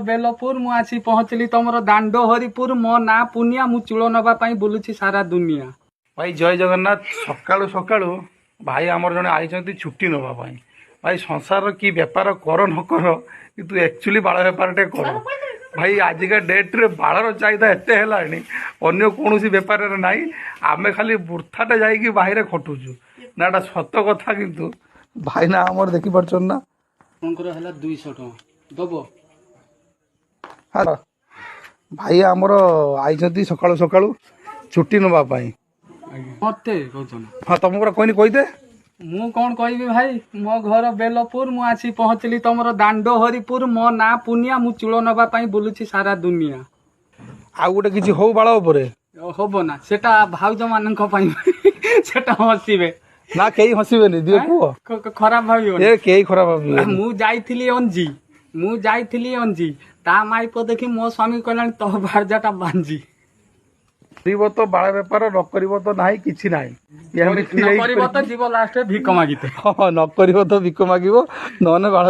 बेलपुर मु आसी पहुँचली तुम दांडो हरिपुर मो ना पुनिया मु चूल नवाई बुलूची सारा दुनिया। भाई जय जगन्नाथ। सकाळू सकाळू भाई आमर जने आइछंती छुट्टी नवा पाई। भाई संसार की बेपार कर न कर किंतु एक्चुअली बाल बेपार टे कर भाई। आजिका डेट रे बालर चाहिदा एते हेलानी अन्य कोनोसी बेपार रे नाही। आमे खाली बुर्थाटे जाईकी बाहिरे खटुचु ना एटा सत कथा। किंतु भाई ना आमर देखि परछन ना आपनकर हला 200 टका दबो। हाँ भाई आमर आइछंती सकाळू सकाळू छुट्टी नवा पाई। मते कहछन हाँ तुम पूरा कहनी कहदे मु कौन कहबी भाई मो घर बेलपुर मु आसी पहुँचली तुम दांडो हरिपुर मो ना पुनिया मु चूल नवाई बुलूची सारा दुनिया। आउ गोटे किछि हो बाळ उपरे होबो ना सेटा भाउज मानक पई सेटा हसीबे ना केही हसीबेनी दिए पुओ खराब भाबियो ए केही खराब भाबियो। मु जाइथिली अंजी ता माइप देखि मो स्वामी कहलानी तो बारजाटा बांजी करिब तो बाळ बेपार न करिब तो नाही किछि नाही। न करिब तो जीव लास्ट भिक मागिते। हाँ न करिब तो भिक मागिब नहने बाळ